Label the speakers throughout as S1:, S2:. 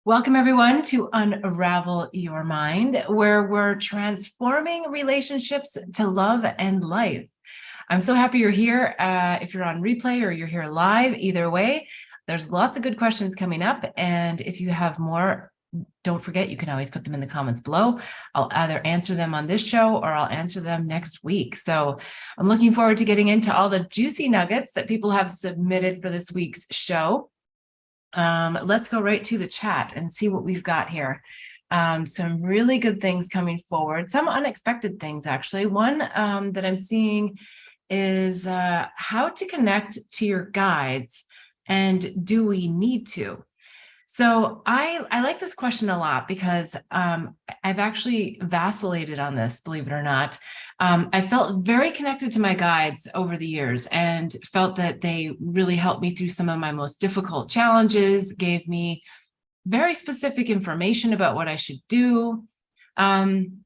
S1: Welcome, everyone, to Unravel Your Mind, where we're transforming relationships to love and life. I'm so happy you're here. If you're on replay or you're here live, either way, there's lots of good questions coming up. And if you have more, don't forget, you can always put them in the comments below. I'll either answer them on this show or I'll answer them next week. So I'm looking forward to getting into all the juicy nuggets that people have submitted for this week's show. Let's go right to the chat and see what we've got here. Some really good things coming forward, some unexpected things, actually. One that I'm seeing is how to connect to your guides, and do we need to? So I like this question a lot because I've actually vacillated on this, believe it or not. I felt very connected to my guides over the years and felt that they really helped me through some of my most difficult challenges, gave me very specific information about what I should do. Then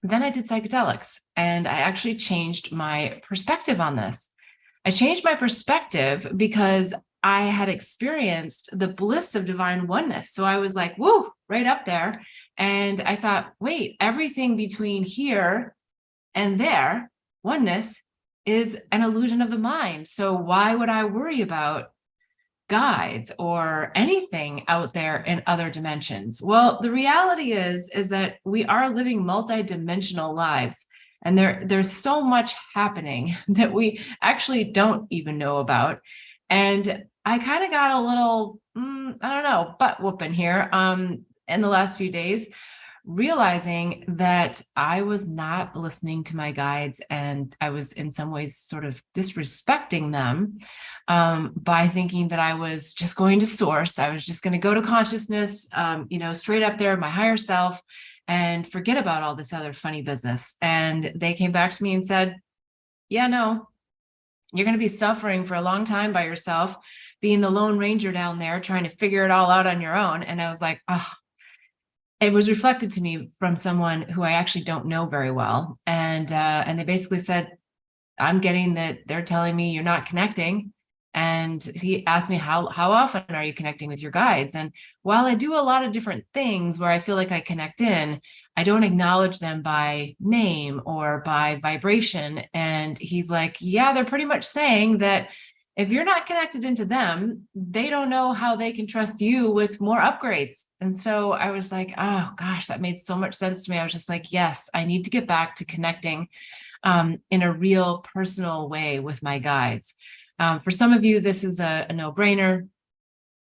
S1: I did psychedelics, and I actually changed my perspective on this. I changed my perspective because I had experienced the bliss of divine oneness. So I was like, woo, right up there. And I thought, wait, everything between here and there, oneness, is an illusion of the mind. So why would I worry about guides or anything out there in other dimensions? Well, the reality is that we are living multidimensional lives. And there's so much happening that we actually don't even know about. And I kind of got a little, butt whooping here in the last few days, realizing that I was not listening to my guides, and I was in some ways sort of disrespecting them by thinking that I was just going to source. I was just going to go to consciousness, straight up there, my higher self, and forget about all this other funny business. And they came back to me and said, yeah, no, you're going to be suffering for a long time by yourself, being the Lone Ranger down there, trying to figure it all out on your own. And I was like, oh, it was reflected to me from someone who I actually don't know very well. And they basically said, I'm getting that they're telling me you're not connecting. And he asked me, how often are you connecting with your guides? And while I do a lot of different things where I feel like I connect in, I don't acknowledge them by name or by vibration. And he's like, yeah, they're pretty much saying that if you're not connected into them, they don't know how they can trust you with more upgrades. And so I was like, oh gosh, that made so much sense to me. I was just like, yes, I need to get back to connecting in a real personal way with my guides. For some of you, this is a no-brainer.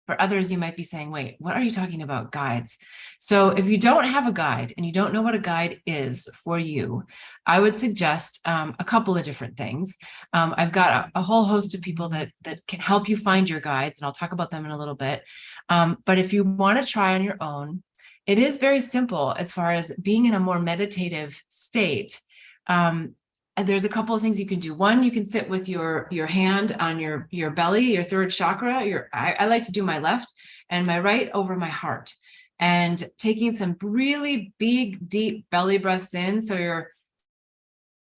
S1: For others, you might be saying, wait, what are you talking about, guides? So if you don't have a guide and you don't know what a guide is for you, I would suggest a couple of different things. I've got a whole host of people that can help you find your guides, and I'll talk about them in a little bit. But if you want to try on your own, it is very simple as far as being in a more meditative state. There's a couple of things you can do. One, you can sit with your hand on your belly, your third chakra. I like to do my left and my right over my heart, and taking some really big, deep belly breaths in. So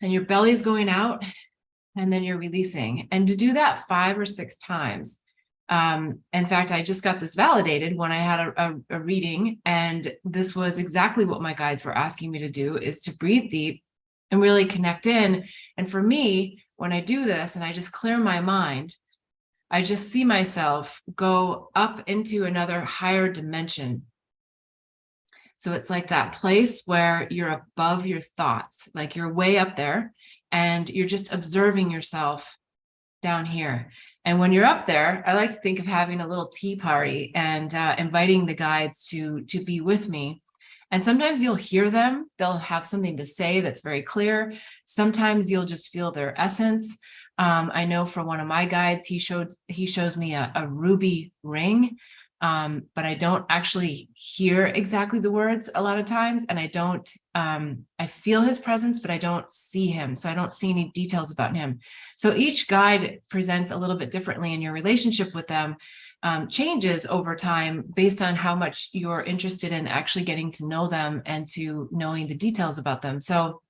S1: your belly is going out, and then you're releasing. And to do that 5 or 6 times. In fact, I just got this validated when I had a reading, and this was exactly what my guides were asking me to do, is to breathe deep and really connect in. And for me, when I do this and I just clear my mind, I just see myself go up into another higher dimension. So it's like that place where you're above your thoughts, like you're way up there and you're just observing yourself down here. And when you're up there, I like to think of having a little tea party and inviting the guides to be with me. And sometimes you'll hear them. They'll have something to say that's very clear. Sometimes you'll just feel their essence. I know for one of my guides, he shows me a ruby ring, but I don't actually hear exactly the words a lot of times. And I feel his presence, but I don't see him. So I don't see any details about him. So each guide presents a little bit differently, in your relationship with them changes over time based on how much you're interested in actually getting to know them and to knowing the details about them. So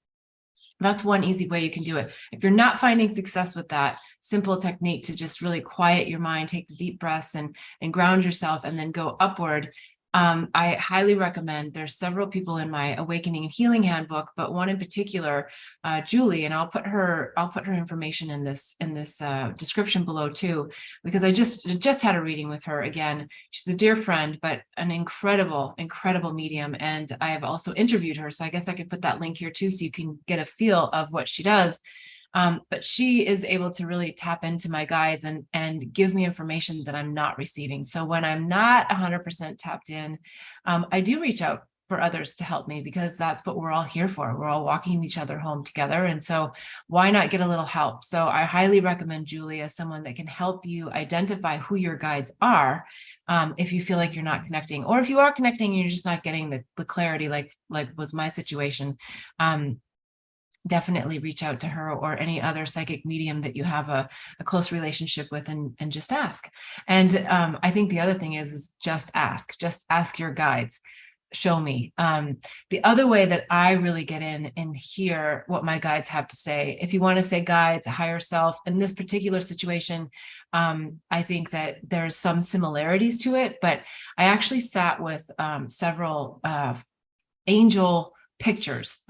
S1: that's one easy way you can do it. If you're not finding success with that, simple technique to just really quiet your mind, take the deep breaths and ground yourself, and then go upward I highly recommend. There's several people in my Awakening and Healing Handbook, but one in particular, Julie, and I'll put her information in this description below too, because I just had a reading with her again. She's a dear friend, but an incredible, incredible medium, and I have also interviewed her. So I guess I could put that link here too, so you can get a feel of what she does. But she is able to really tap into my guides and give me information that I'm not receiving. So when I'm not 100% tapped in, I do reach out for others to help me, because that's what we're all here for. We're all walking each other home together. And so why not get a little help? So I highly recommend Julie as someone that can help you identify who your guides are. If you feel like you're not connecting, or if you are connecting and you're just not getting the clarity, like was my situation. Definitely reach out to her or any other psychic medium that you have a close relationship with, and just ask. And I think the other thing is just ask your guides, show me. The other way that I really get in and hear what my guides have to say, if you want to say guides, higher self, in this particular situation, I think that there's some similarities to it, but I actually sat with several angel pictures.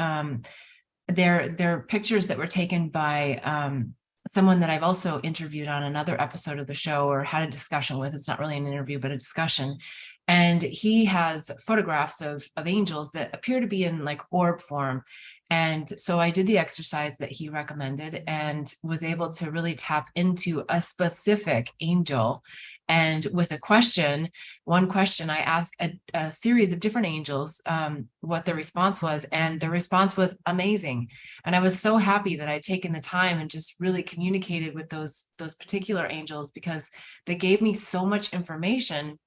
S1: They're pictures that were taken by someone that I've also interviewed on another episode of the show, or had a discussion with. It's not really an interview, but a discussion. And he has photographs of angels that appear to be in like orb form. And so I did the exercise that he recommended and was able to really tap into a specific angel. And with one question, I asked a series of different angels what their response was, and the response was amazing. And I was so happy that I'd taken the time and just really communicated with those particular angels, because they gave me so much information.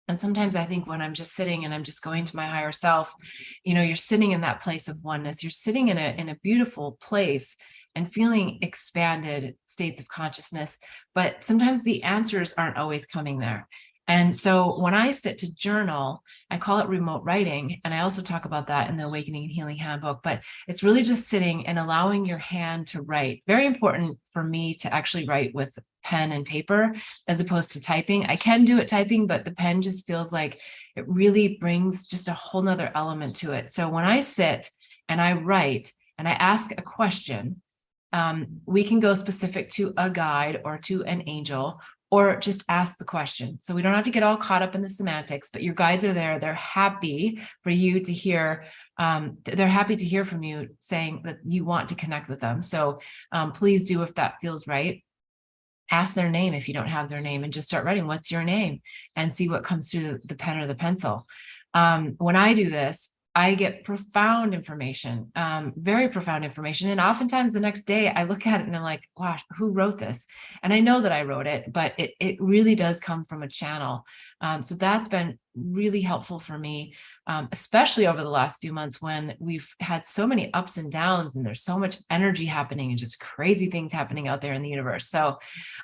S1: And sometimes I think when I'm just sitting and I'm just going to my higher self, you're sitting in that place of oneness. You're sitting in a beautiful place and feeling expanded states of consciousness. But sometimes the answers aren't always coming there. And so when I sit to journal, I call it remote writing. And I also talk about that in the Awakening and Healing Handbook, but it's really just sitting and allowing your hand to write. Very important for me to actually write with pen and paper as opposed to typing. I can do it typing, but the pen just feels like it really brings just a whole nother element to it. So when I sit and I write and I ask a question, we can go specific to a guide or to an angel, or just ask the question. So we don't have to get all caught up in the semantics, but your guides are there. They're happy for you to hear. They're happy to hear from you saying that you want to connect with them. So please do, if that feels right. Ask their name if you don't have their name, and just start writing, what's your name, and see what comes through the pen or the pencil. When I do this, I get profound information, very profound information. And oftentimes the next day I look at it and I'm like, gosh, who wrote this? And I know that I wrote it, but it really does come from a channel. So that's been really helpful for me, especially over the last few months when we've had so many ups and downs, and there's so much energy happening and just crazy things happening out there in the universe. So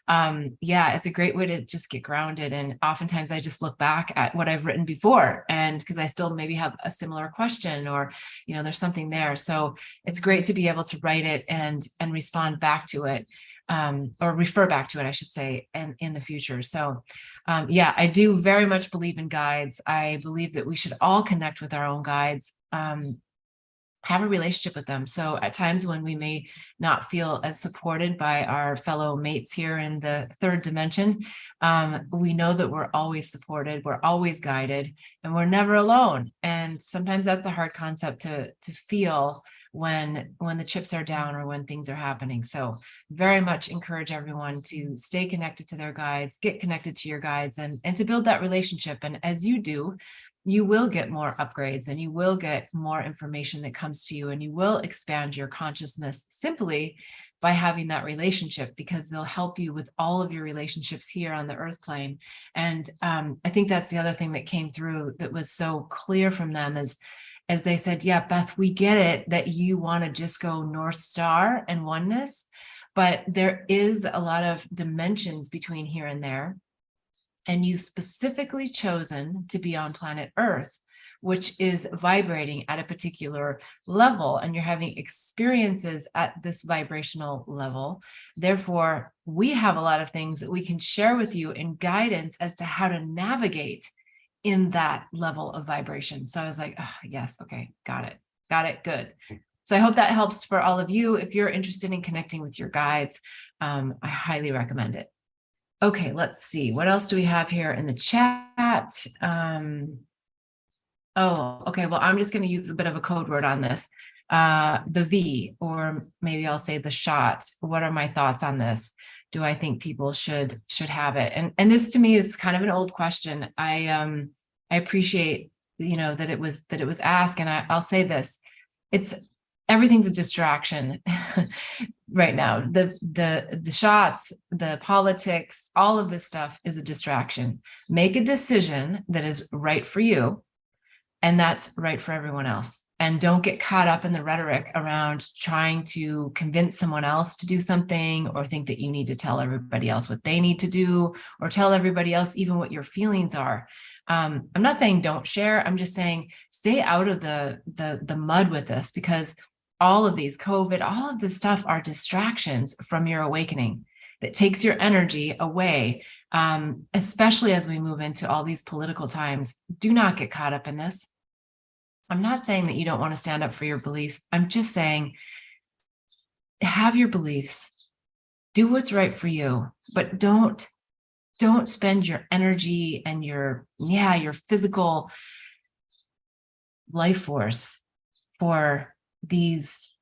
S1: yeah, it's a great way to just get grounded. And oftentimes I just look back at what I've written before, and because I still maybe have a similar question, or there's something there. So it's great to be able to write it and respond back to it, or refer back to it, I should say, and in the future. So yeah, I do very much believe in guides. I believe that we should all connect with our own guides, have a relationship with them. So at times when we may not feel as supported by our fellow mates here in the third dimension, we know that we're always supported, we're always guided, and we're never alone. And sometimes that's a hard concept to feel when the chips are down or when things are happening. So very much encourage everyone to stay connected to their guides, get connected to your guides, and to build that relationship. And as you do, you will get more upgrades, and you will get more information that comes to you, and you will expand your consciousness simply by having that relationship, because they'll help you with all of your relationships here on the earth plane. And I think that's the other thing that came through that was so clear from them, is as they said, yeah, Beth, we get it that you want to just go North Star and oneness, but there is a lot of dimensions between here and there. And you've specifically chosen to be on planet Earth, which is vibrating at a particular level, and you're having experiences at this vibrational level. Therefore, we have a lot of things that we can share with you in guidance as to how to navigate in that level of vibration. So I was like, oh, yes, okay, got it, good. So I hope that helps for all of you. If you're interested in connecting with your guides, I highly recommend it. Okay, let's see. What else do we have here in the chat? Oh, okay. Well, I'm just going to use a bit of a code word on this. The V, or maybe I'll say the shot. What are my thoughts on this? Do I think people should have it? And this to me is kind of an old question. I appreciate, that it was asked, and I'll say this: everything's a distraction right now. The shots, the politics, all of this stuff is a distraction. Make a decision that is right for you, and that's right for everyone else. And don't get caught up in the rhetoric around trying to convince someone else to do something, or think that you need to tell everybody else what they need to do, or tell everybody else even what your feelings are. I'm not saying don't share. I'm just saying stay out of the mud with this, because all of these COVID, all of this stuff are distractions from your awakening that takes your energy away, especially as we move into all these political times. Do not get caught up in this. I'm not saying that you don't want to stand up for your beliefs. I'm just saying have your beliefs, do what's right for you, but don't spend your energy and your physical life force for these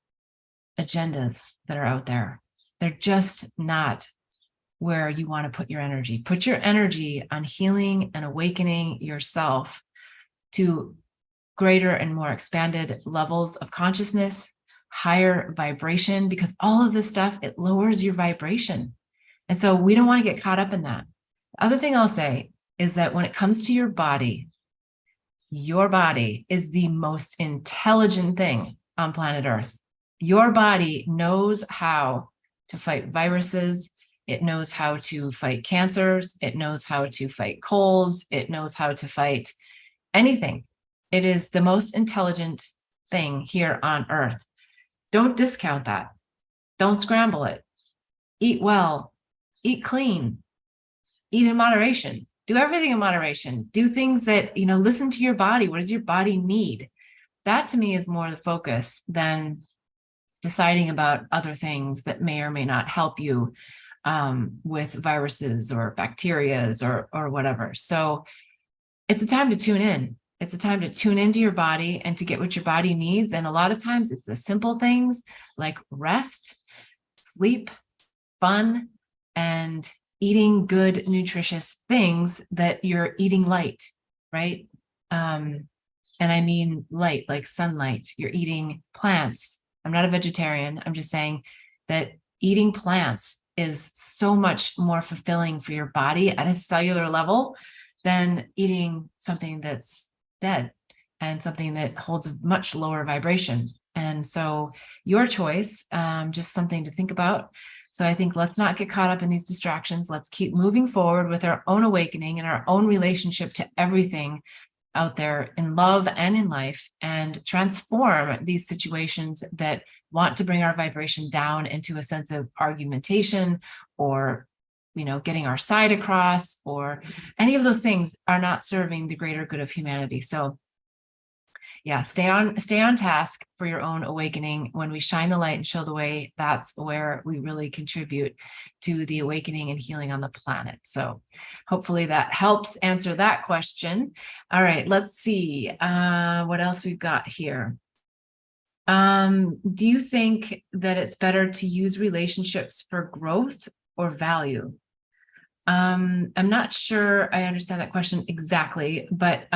S1: agendas that are out there. They're just not where you want to put your energy. Put your energy on healing and awakening yourself to greater and more expanded levels of consciousness, higher vibration, because all of this stuff, it lowers your vibration. And so we don't want to get caught up in that. The other thing I'll say is that when it comes to your body is the most intelligent thing on planet Earth. Your body knows how to fight viruses. It knows how to fight cancers. It knows how to fight colds. It knows how to fight anything. It is the most intelligent thing here on Earth. Don't discount that. Don't scramble it. Eat well, eat clean, eat in moderation, do everything in moderation, do things that, listen to your body. What does your body need? That to me is more the focus than deciding about other things that may or may not help you with viruses or bacterias or whatever. So it's a time to tune in. It's a time to tune into your body and to get what your body needs. And a lot of times it's the simple things like rest, sleep, fun, and eating good, nutritious things that you're eating light, right? And I mean light, like sunlight. You're eating plants. I'm not a vegetarian. I'm just saying that eating plants is so much more fulfilling for your body at a cellular level than eating something that's dead and something that holds a much lower vibration. And so your choice, just something to think about. So I think let's not get caught up in these distractions. Let's keep moving forward with our own awakening and our own relationship to everything out there in love and in life, and transform these situations that want to bring our vibration down into a sense of argumentation, or getting our side across, or any of those things are not serving the greater good of humanity. So yeah, stay on task for your own awakening. When we shine the light and show the way, that's where we really contribute to the awakening and healing on the planet. So hopefully that helps answer that question. All right, let's see what else we've got here. Do you think that it's better to use relationships for growth or value? I'm not sure I understand that question exactly, but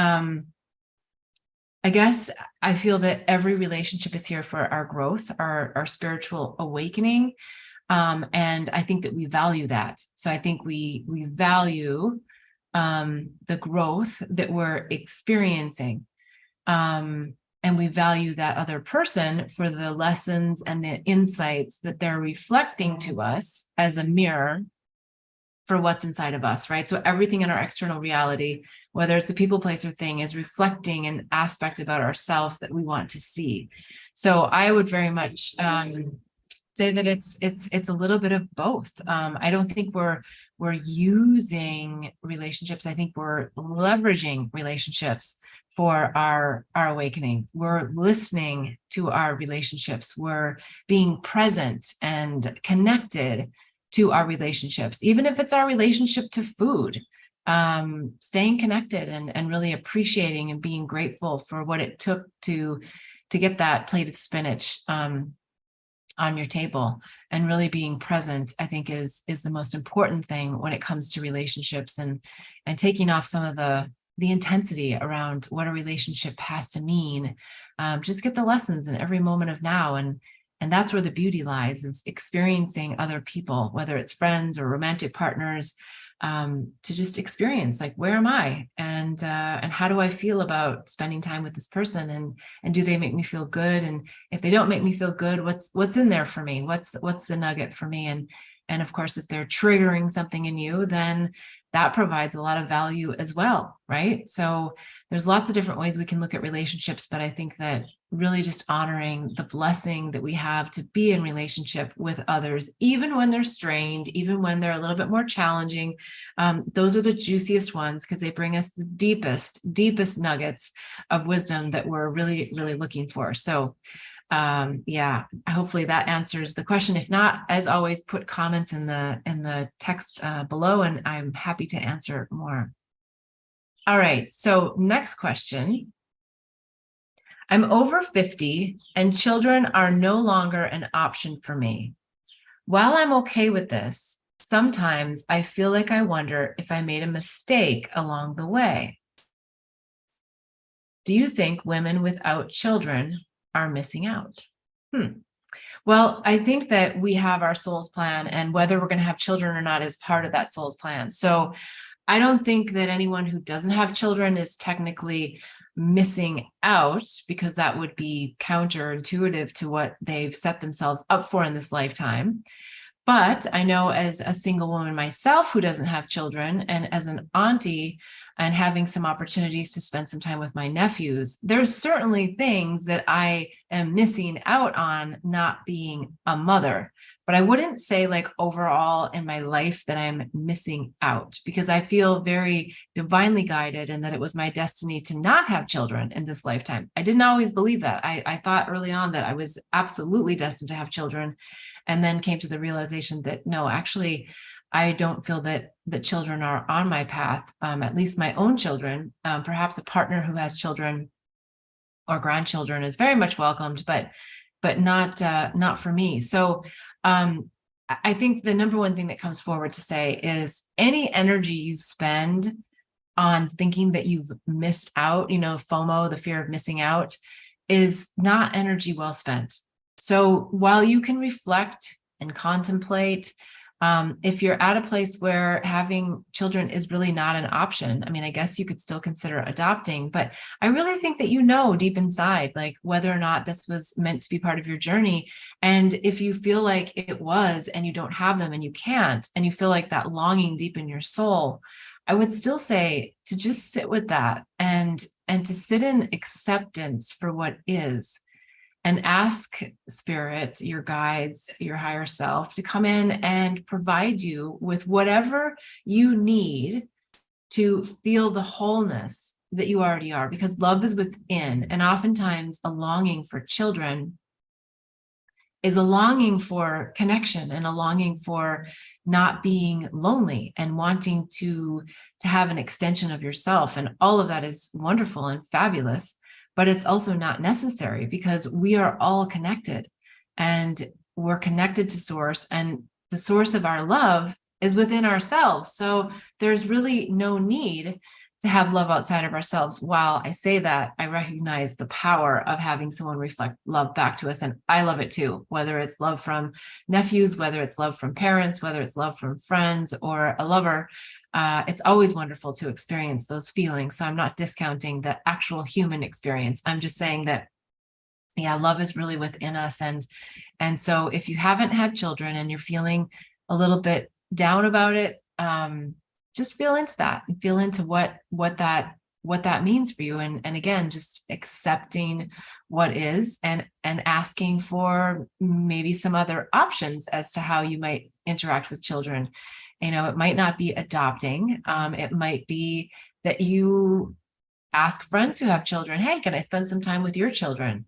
S1: I guess I feel that every relationship is here for our growth, our spiritual awakening. And I think that we value that. So I think we value the growth that we're experiencing. And we value that other person for the lessons and the insights that they're reflecting to us as a mirror for what's inside of us, right? So everything in our external reality, whether it's a people, place, or thing, is reflecting an aspect about ourselves that we want to see. So I would very much say that it's a little bit of both. I don't think we're using relationships. I think we're leveraging relationships for our awakening. We're listening to our relationships. We're being present and connected to our relationships, even if it's our relationship to food. Staying connected and really appreciating and being grateful for what it took to get that plate of spinach on your table, and really being present, I think is the most important thing when it comes to relationships, and taking off some of the intensity around what a relationship has to mean. Just get the lessons in every moment of now, and that's where the beauty lies, is experiencing other people, whether it's friends or romantic partners, to just experience, like, where am I, and how do I feel about spending time with this person, and do they make me feel good, and if they don't make me feel good, what's in there for me, what's the nugget for me, and of course, if they're triggering something in you, then that provides a lot of value as well, right? So there's lots of different ways we can look at relationships, but I think that really just honoring the blessing that we have to be in relationship with others, even when they're strained, even when they're a little bit more challenging. Those are the juiciest ones, because they bring us the deepest nuggets of wisdom that we're really, really looking for. So yeah, hopefully that answers the question. If not, as always, put comments in the text below, and I'm happy to answer more. All right, so next question. I'm over 50 and children are no longer an option for me. While I'm okay with this, sometimes I feel like I wonder if I made a mistake along the way. Do you think women without children are missing out? Well, I think that we have our soul's plan, and whether we're going to have children or not is part of that soul's plan. So I don't think that anyone who doesn't have children is technically missing out, because that would be counterintuitive to what they've set themselves up for in this lifetime. But I know, as a single woman myself who doesn't have children, and as an auntie, and having some opportunities to spend some time with my nephews, there's certainly things that I am missing out on not being a mother. But I wouldn't say, like, overall in my life that I'm missing out, because I feel very divinely guided, and that it was my destiny to not have children in this lifetime. I didn't always believe that. I thought early on that I was absolutely destined to have children, and then came to the realization that no, actually, I don't feel that children are on my path, at least my own children. Perhaps a partner who has children or grandchildren is very much welcomed, but not for me. So I think the number one thing that comes forward to say is, any energy you spend on thinking that you've missed out, FOMO, the fear of missing out, is not energy well spent. So while you can reflect and contemplate, if you're at a place where having children is really not an option, I mean, I guess you could still consider adopting, but I really think that deep inside, like, whether or not this was meant to be part of your journey. And if you feel like it was, and you don't have them, and you can't, and you feel like that longing deep in your soul, I would still say to just sit with that, and to sit in acceptance for what is. And ask spirit, your guides, your higher self, to come in and provide you with whatever you need to feel the wholeness that you already are, because love is within. And oftentimes a longing for children is a longing for connection, and a longing for not being lonely, and wanting to have an extension of yourself. And all of that is wonderful and fabulous. But it's also not necessary, because we are all connected, and we're connected to source, and the source of our love is within ourselves. So there's really no need to have love outside of ourselves. While I say that, I recognize the power of having someone reflect love back to us. And I love it too, whether it's love from nephews, whether it's love from parents, whether it's love from friends or a lover. It's always wonderful to experience those feelings. So I'm not discounting the actual human experience. I'm just saying that, yeah, love is really within us. And so if you haven't had children and you're feeling a little bit down about it, just feel into that, and feel into what that what that means for you. And again, just accepting what is, and asking for maybe some other options as to how you might interact with children. It might not be adopting. It might be that you ask friends who have children, hey, can I spend some time with your children?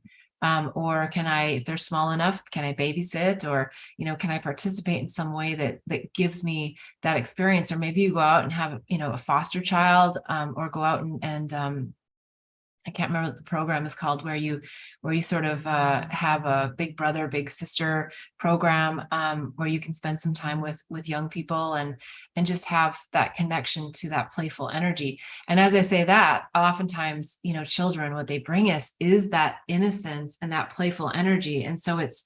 S1: Or can I, if they're small enough, can I babysit? Or, can I participate in some way that gives me that experience? Or maybe you go out and have, a foster child, or go out and I can't remember what the program is called, where you sort of have a big brother, big sister program, where you can spend some time with young people and just have that connection to that playful energy. And as I say that, oftentimes, children, what they bring us is that innocence and that playful energy. And so it's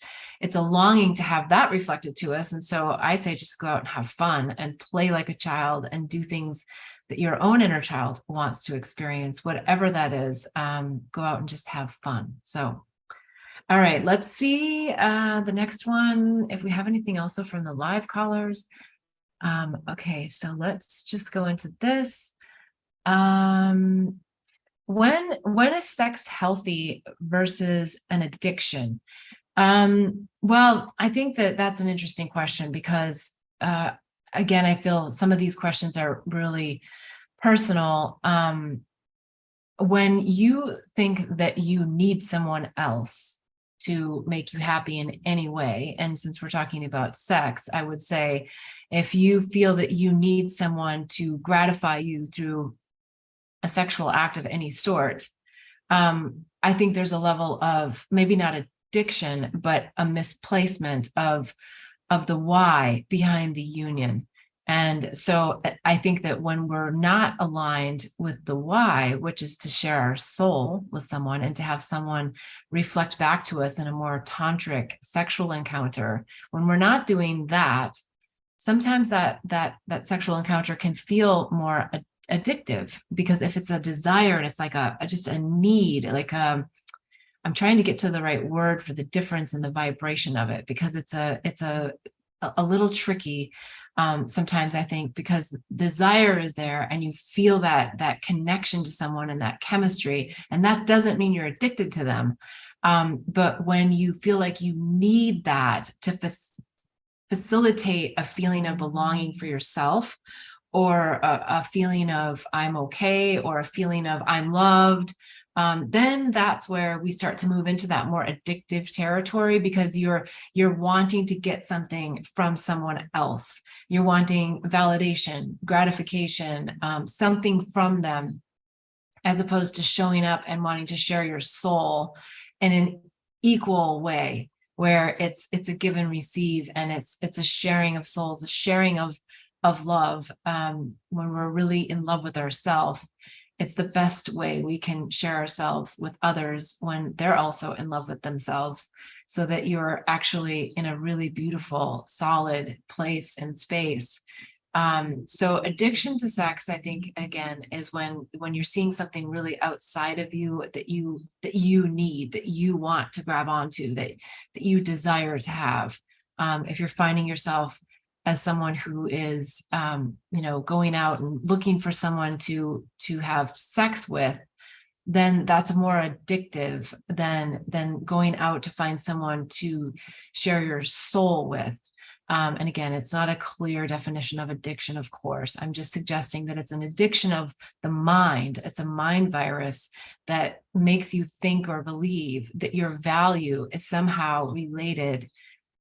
S1: a longing to have that reflected to us. And so I say, just go out and have fun and play like a child and do things that your own inner child wants to experience, whatever that is. Go out and just have fun. So, all right, let's see the next one, if we have anything else from the live callers. Okay, so let's just go into this. When is sex healthy versus an addiction? Well, I think that's an interesting question, because again, I feel some of these questions are really personal. When you think that you need someone else to make you happy in any way, and since we're talking about sex, I would say if you feel that you need someone to gratify you through a sexual act of any sort, I think there's a level of maybe not addiction, but a misplacement of the why behind the union. And so I think that when we're not aligned with the why, which is to share our soul with someone and to have someone reflect back to us in a more tantric sexual encounter, when we're not doing that, sometimes that sexual encounter can feel more addictive, because if it's a desire and it's like just a need, like I'm trying to get to the right word for the difference in the vibration of it, because it's a little tricky sometimes, I think, because desire is there and you feel that connection to someone and that chemistry, and that doesn't mean you're addicted to them. But when you feel like you need that to facilitate a feeling of belonging for yourself, or a feeling of I'm okay, or a feeling of I'm loved, then that's where we start to move into that more addictive territory, because you're wanting to get something from someone else. You're wanting validation, gratification, something from them, as opposed to showing up and wanting to share your soul in an equal way, where it's a give and receive, and it's a sharing of souls, a sharing of love. When we're really in love with ourselves, it's the best way we can share ourselves with others, when they're also in love with themselves, so that you're actually in a really beautiful, solid place and space. So addiction to sex, I think, again, is when you're seeing something really outside of you that you need, that you want to grab onto, that you desire to have. If you're finding yourself as someone who is, going out and looking for someone to have sex with, then that's more addictive than going out to find someone to share your soul with. And again, it's not a clear definition of addiction, of course. I'm just suggesting that it's an addiction of the mind. It's a mind virus that makes you think or believe that your value is somehow related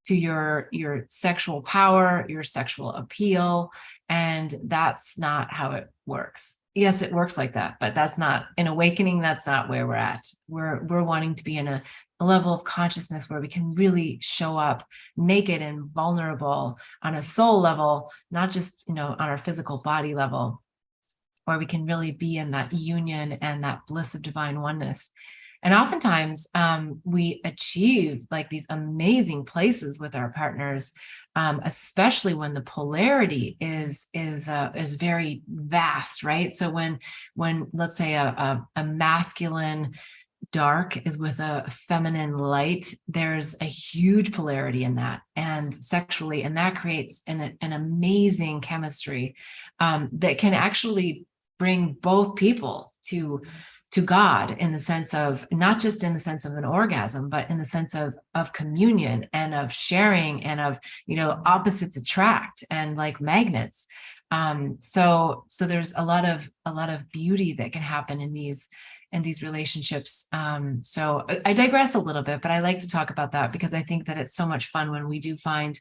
S1: to your sexual power, your sexual appeal. And that's not how it works. Yes, it works like that, but that's not, in awakening, that's not where we're at. We're wanting to be in a level of consciousness where we can really show up naked and vulnerable on a soul level, not just, on our physical body level, where we can really be in that union and that bliss of divine oneness. And oftentimes we achieve like these amazing places with our partners, especially when the polarity is very vast, right? So when let's say a masculine dark is with a feminine light, there's a huge polarity in that, and sexually, and that creates an amazing chemistry that can actually bring both people to God, in the sense of, not just in the sense of an orgasm, but in the sense of communion and of sharing and of, opposites attract and like magnets. So there's a lot of beauty that can happen in these relationships. So I digress a little bit, but I like to talk about that because I think that it's so much fun when we do find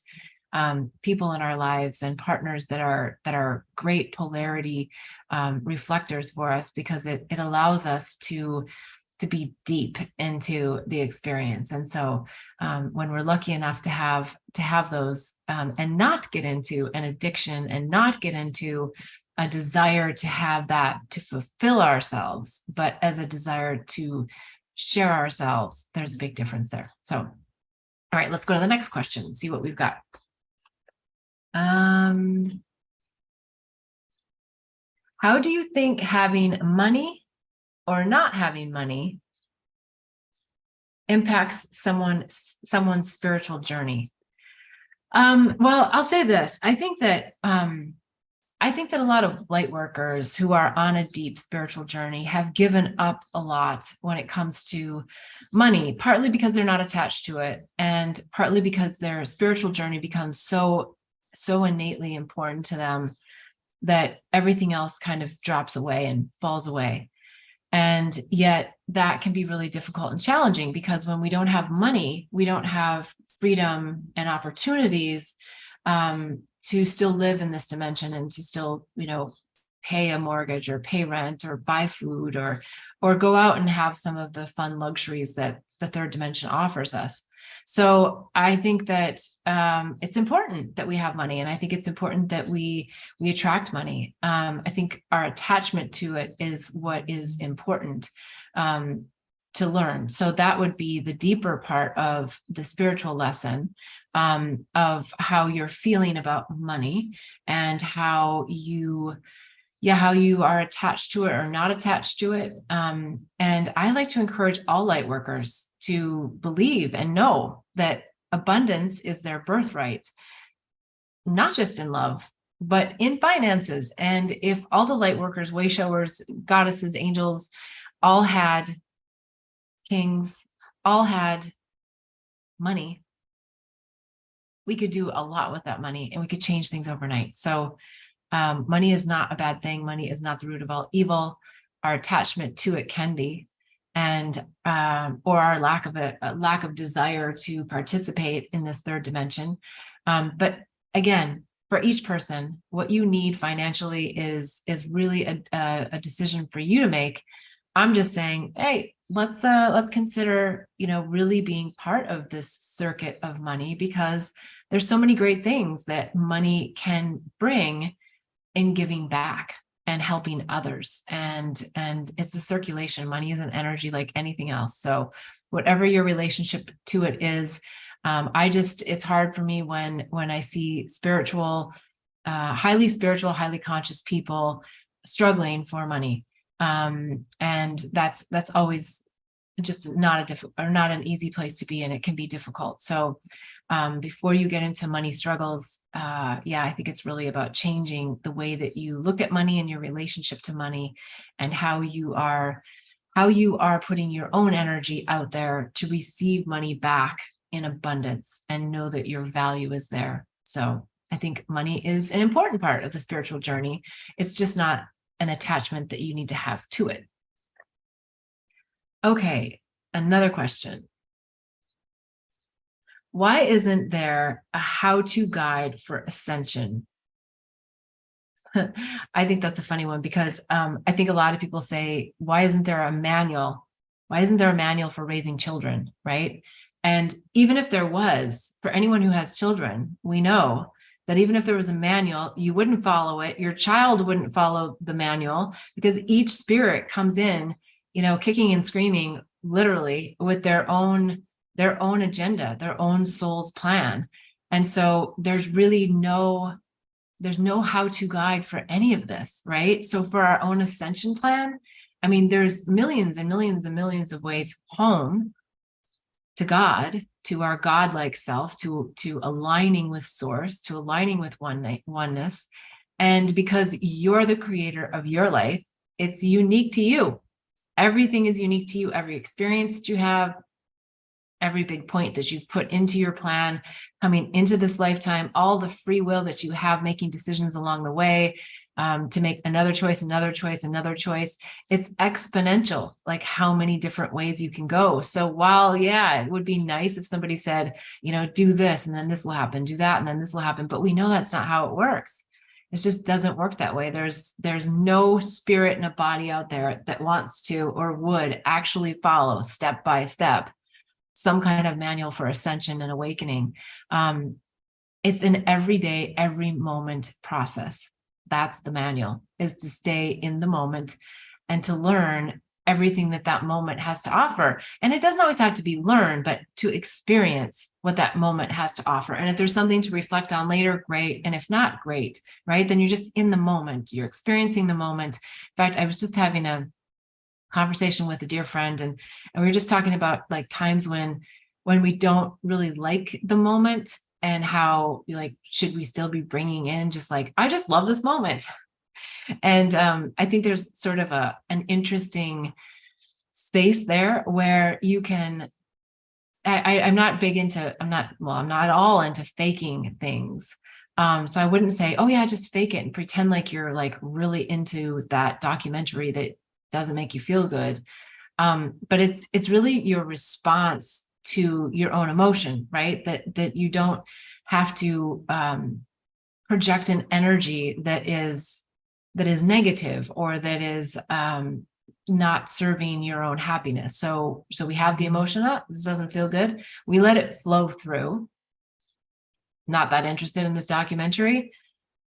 S1: people in our lives and partners that are great polarity reflectors for us, because it allows us to be deep into the experience. And so when we're lucky enough to have those and not get into an addiction and not get into a desire to have that to fulfill ourselves, but as a desire to share ourselves, there's a big difference there. So, all right, let's go to the next question, see what we've got. How do you think having money or not having money impacts someone's spiritual journey? Well, I'll say this. I think that a lot of light workers who are on a deep spiritual journey have given up a lot when it comes to money, partly because they're not attached to it, and partly because their spiritual journey becomes so innately important to them that everything else kind of drops away and falls away. And yet that can be really difficult and challenging, because when we don't have money, we don't have freedom and opportunities to still live in this dimension and to still, pay a mortgage or pay rent or buy food or go out and have some of the fun luxuries that the third dimension offers us. So I think that it's important that we have money, and I think it's important that we attract money. I think our attachment to it is what is important to learn. So that would be the deeper part of the spiritual lesson of how you're feeling about money and how you are attached to it or not attached to it. And I like to encourage all light workers to believe and know that abundance is their birthright, not just in love, but in finances. And if all the light workers, way showers, goddesses, angels, all had kings, all had money, we could do a lot with that money and we could change things overnight. So money is not a bad thing. Money is not the root of all evil. Our attachment to it can be, and or our lack of desire to participate in this third dimension. But again, for each person, what you need financially is really a decision for you to make. I'm just saying, hey, let's consider, really being part of this circuit of money, because there's so many great things that money can bring in giving back and helping others. And it's the circulation. Money is an energy like anything else. So whatever your relationship to it is, it's hard for me when I see highly spiritual, highly conscious people struggling for money. And that's always just not an easy place to be, and it can be difficult. So before you get into money struggles, I think it's really about changing the way that you look at money and your relationship to money, and how you are putting your own energy out there to receive money back in abundance and know that your value is there. So I think money is an important part of the spiritual journey. It's just not an attachment that you need to have to it. Okay, another question. Why isn't there a how-to guide for ascension? I think that's a funny one, because I think a lot of people say, why isn't there a manual? Why isn't there a manual for raising children, right? And even if there was, for anyone who has children, we know that even if there was a manual, you wouldn't follow it. Your child wouldn't follow the manual, because each spirit comes in, kicking and screaming, literally, with their own agenda, their own soul's plan. And so there's no how-to guide for any of this, right? So for our own ascension plan, I mean, there's millions and millions and millions of ways home to God, to our godlike self, to aligning with source, to aligning with oneness. And because you're the creator of your life, it's unique to you. Everything is unique to you. Every experience that you have, every big point that you've put into your plan coming into this lifetime, all the free will that you have making decisions along the way, to make another choice, another choice, another choice. It's exponential, like how many different ways you can go. So while, yeah, it would be nice if somebody said, do this and then this will happen, do that and then this will happen. But we know that's not how it works. It just doesn't work that way. There's no spirit in a body out there that wants to or would actually follow step by step some kind of manual for ascension and awakening. It's an everyday, every moment process. That's the manual, is to stay in the moment and to learn everything that moment has to offer. And it doesn't always have to be learned, but to experience what that moment has to offer. And if there's something to reflect on later, great. And if not, great, right? Then you're just in the moment. You're experiencing the moment. In fact, I was just having a conversation with a dear friend, and we were just talking about like times when we don't really like the moment, and how should we still be bringing in just like, I just love this moment. And I think there's sort of an interesting space there where you can, I'm not at all into faking things. So I wouldn't say, oh yeah, just fake it and pretend like you're like really into that documentary that doesn't make you feel good. But it's really your response to your own emotion, right? That you don't have to project an energy that is negative, or that is not serving your own happiness. So we have the emotion up, this doesn't feel good. We let it flow through. Not that interested in this documentary.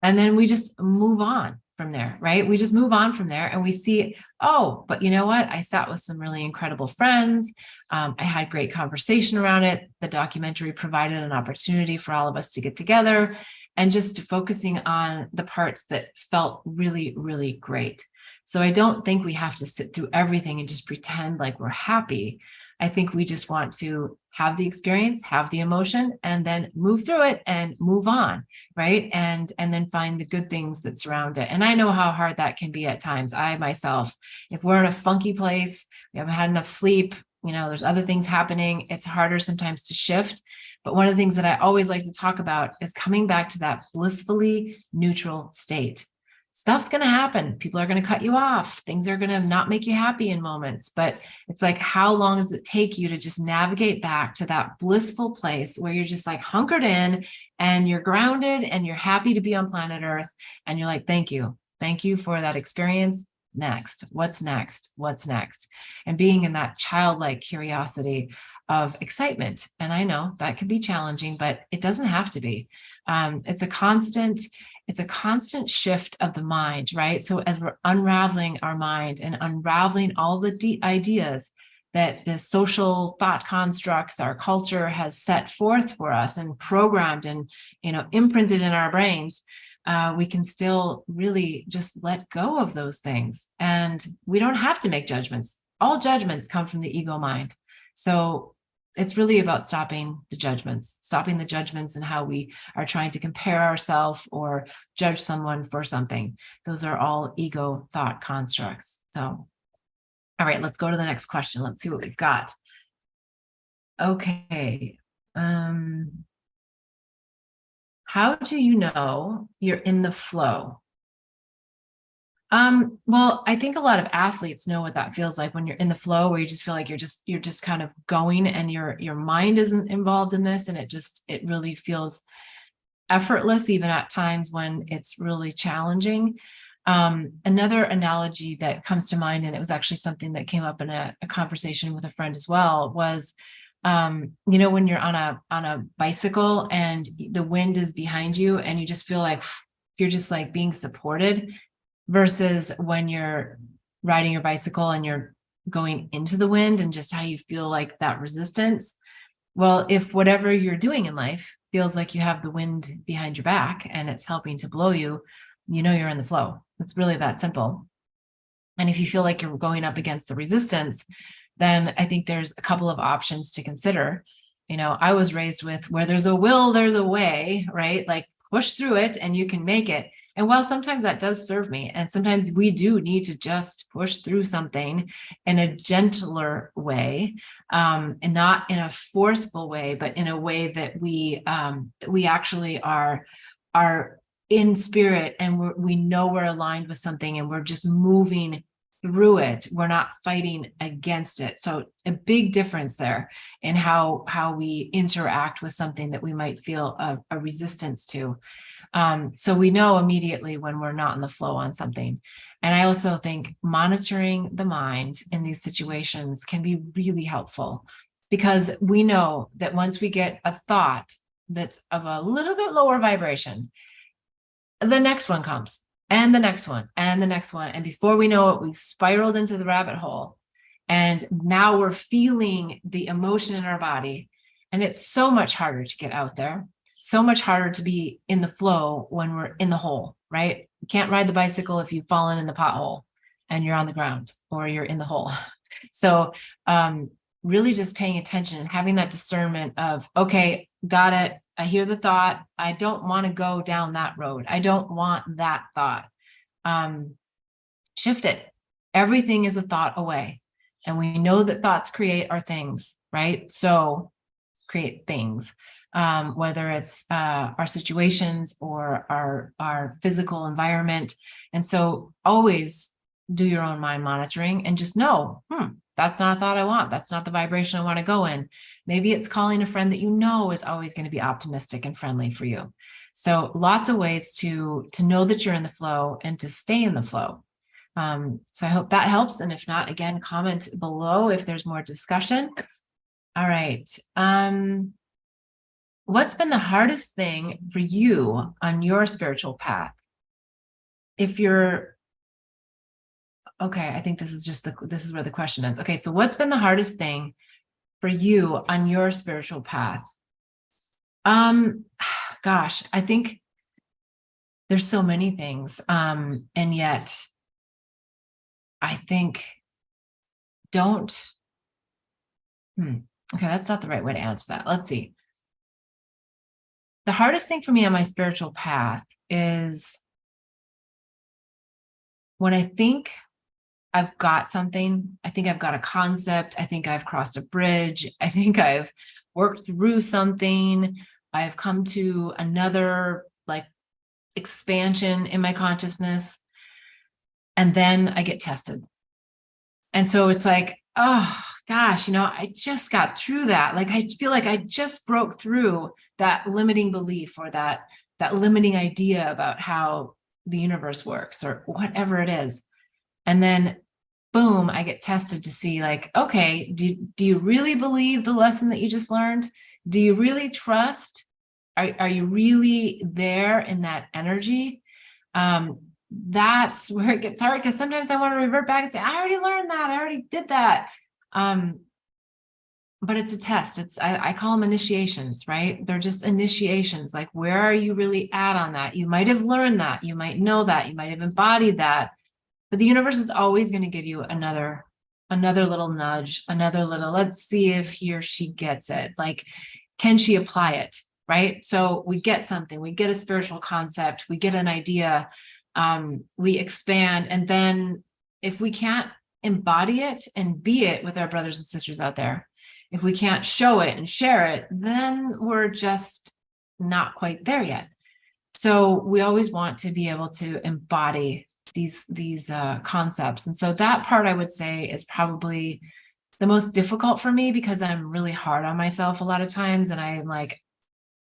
S1: And then we just move on from there, right? We just move on from there and we see, oh, but you know what? I sat with some really incredible friends. I had great conversation around it. The documentary provided an opportunity for all of us to get together and just focusing on the parts that felt really, really great. So I don't think we have to sit through everything and just pretend like we're happy. I think we just want to have the experience, have the emotion, and then move through it and move on, right? And then find the good things that surround it. And I know how hard that can be at times. I myself, if we're in a funky place, we haven't had enough sleep, there's other things happening, it's harder sometimes to shift. But one of the things that I always like to talk about is coming back to that blissfully neutral state. Stuff's going to happen. People are going to cut you off. Things are going to not make you happy in moments. But it's like, how long does it take you to just navigate back to that blissful place where you're just like hunkered in and you're grounded and you're happy to be on planet Earth. And you're like, thank you. Thank you for that experience. Next. What's next? What's next? And being in that childlike curiosity of excitement. And I know that can be challenging, but it doesn't have to be. It's a constant shift of the mind, right? So as we're unraveling our mind and unraveling all the ideas that the social thought constructs our culture has set forth for us and programmed and, imprinted in our brains, we can still really just let go of those things. And we don't have to make judgments. All judgments come from the ego mind. So it's really about stopping the judgments and how we are trying to compare ourselves or judge someone for something. Those are all ego thought constructs. So, all right, let's go to the next question. Let's see what we've got. Okay. How do you know you're in the flow? Well, I think a lot of athletes know what that feels like when you're in the flow, where you just feel like you're just kind of going and your mind isn't involved in this. And it really feels effortless, even at times when it's really challenging. Another analogy that comes to mind, and it was actually something that came up in a conversation with a friend as well, was, when you're on a bicycle and the wind is behind you and you just feel like you're just like being supported, versus when you're riding your bicycle and you're going into the wind and just how you feel like that resistance. Well, if whatever you're doing in life feels like you have the wind behind your back and it's helping to blow you, you're in the flow. It's really that simple. And if you feel like you're going up against the resistance, then I think there's a couple of options to consider. I was raised with, where there's a will, there's a way, right? Like push through it and you can make it. And while sometimes that does serve me, and sometimes we do need to just push through something in a gentler way, and not in a forceful way, but in a way that we actually are in spirit, and we know we're aligned with something, and we're just moving through it. We're not fighting against it. So a big difference there in how we interact with something that we might feel a resistance to. So we know immediately when we're not in the flow on something. And I also think monitoring the mind in these situations can be really helpful, because we know that once we get a thought that's of a little bit lower vibration, the next one comes, and the next one, and the next one. And before we know it, we've spiraled into the rabbit hole. And now we're feeling the emotion in our body. And it's so much harder to get out there, so much harder to be in the flow when we're in the hole, right? You can't ride the bicycle if you've fallen in the pothole and you're on the ground, or you're in the hole. So really just paying attention and having that discernment of, okay, got it. I hear the thought. I don't want to go down that road. I don't want that thought. Shift it. Everything is a thought away. And we know that thoughts create our things, right? So create things, whether it's our situations or our physical environment. And so always do your own mind monitoring and just know, that's not a thought I want. That's not the vibration I want to go in. Maybe it's calling a friend that you know is always going to be optimistic and friendly for you. So lots of ways to know that you're in the flow and to stay in the flow. So I hope that helps. And if not, again, comment below if there's more discussion. All right. What's been the hardest thing for you on your spiritual path? If you're okay, I think this is where the question ends. Okay, so what's been the hardest thing for you on your spiritual path? Gosh, I think there's so many things. And yet I think okay, that's not the right way to answer that. Let's see. The hardest thing for me on my spiritual path is when I think I've got something, I think I've got a concept, I think I've crossed a bridge, I think I've worked through something, I've come to another like expansion in my consciousness, and then I get tested. And so it's like, oh gosh, I just got through that. Like, I feel like I just broke through that limiting belief or that limiting idea about how the universe works or whatever it is. And then boom, I get tested to see like, okay, do you really believe the lesson that you just learned? Do you really trust? Are you really there in that energy? That's where it gets hard, because sometimes I want to revert back and say, I already learned that. I already did that. But it's a test. I call them initiations, right? They're just initiations. Like, where are you really at on that? You might have learned that. You might know that. You might have embodied that. But the universe is always going to give you another little nudge, another little, let's see if he or she gets it. Like, can she apply it? Right? So we get something, we get a spiritual concept, we get an idea, we expand. And then if we can't embody it and be it with our brothers and sisters out there, if we can't show it and share it, then we're just not quite there yet. So we always want to be able to embody these concepts. And so that part, I would say, is probably the most difficult for me, because I'm really hard on myself a lot of times. And I'm like,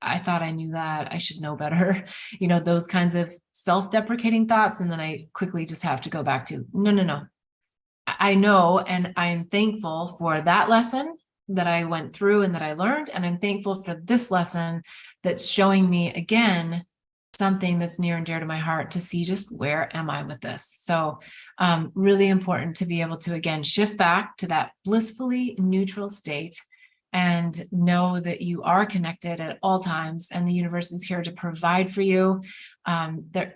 S1: I thought I knew that, I should know better, those kinds of self-deprecating thoughts. And then I quickly just have to go back to, no. I know, and I'm thankful for that lesson that I went through and that I learned. And I'm thankful for this lesson that's showing me again something that's near and dear to my heart, to see just where am I with this. So really important to be able to, again, shift back to that blissfully neutral state and know that you are connected at all times, and the universe is here to provide for you. The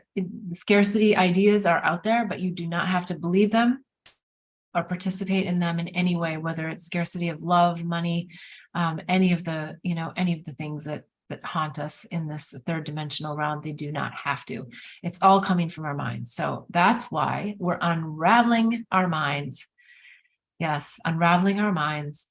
S1: scarcity ideas are out there, but you do not have to believe them or participate in them in any way, whether it's scarcity of love, money, any of the things that that haunt us in this third dimensional realm. They do not have to. It's all coming from our minds. So that's why we're unraveling our minds. Yes, unraveling our minds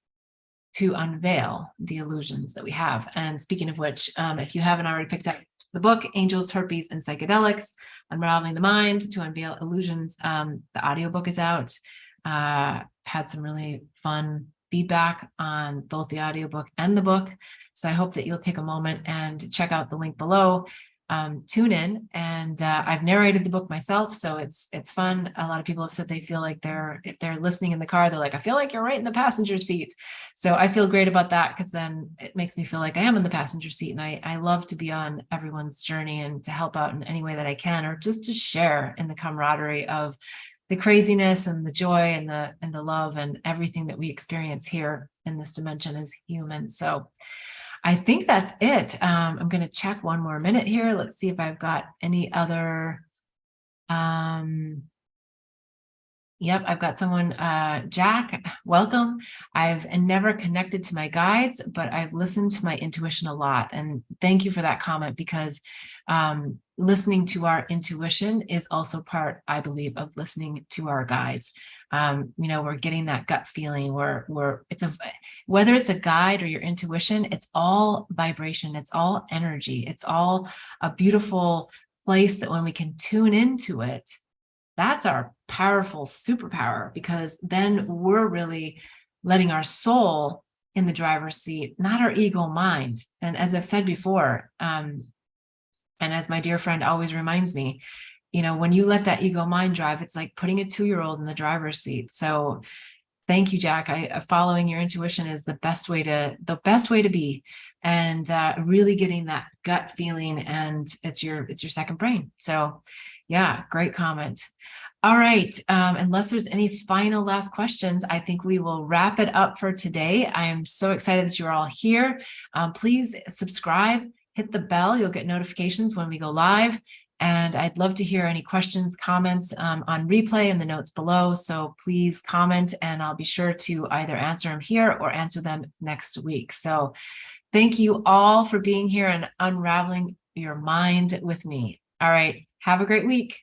S1: to unveil the illusions that we have. And speaking of which, if you haven't already picked up the book, Angels, Herpes, and Psychedelics, Unraveling the Mind to Unveil Illusions, the audiobook is out. Had some really fun feedback on both the audiobook and the book. So I hope that you'll take a moment and check out the link below. Tune in, and I've narrated the book myself, so it's fun. A lot of people have said they feel like if they're listening in the car, they're like, I feel like you're right in the passenger seat. So I feel great about that, because then it makes me feel like I am in the passenger seat, and I love to be on everyone's journey and to help out in any way that I can, or just to share in the camaraderie of the craziness and the joy and the love and everything that we experience here in this dimension as humans. So I think that's it. I'm going to check one more minute here. Let's see if I've got any other. Yep, I've got someone, Jack, welcome. I've never connected to my guides, but I've listened to my intuition a lot. And thank you for that comment, because listening to our intuition is also part, I believe, of listening to our guides. We're getting that gut feeling whether it's a guide or your intuition, it's all vibration, it's all energy, it's all a beautiful place that when we can tune into it, that's our powerful superpower, because then we're really letting our soul in the driver's seat, not our ego mind. And as I've said before, and as my dear friend always reminds me, when you let that ego mind drive, it's like putting a 2-year-old in the driver's seat. So thank you, Jack. Following your intuition is the best way to be, and really getting that gut feeling, and it's your second brain. So yeah, great comment. All right. Unless there's any final last questions, I think we will wrap it up for today. I am so excited that you're all here. Please subscribe, hit the bell. You'll get notifications when we go live. And I'd love to hear any questions, comments on replay in the notes below. So please comment, and I'll be sure to either answer them here or answer them next week. So thank you all for being here and unraveling your mind with me. All right. Have a great week.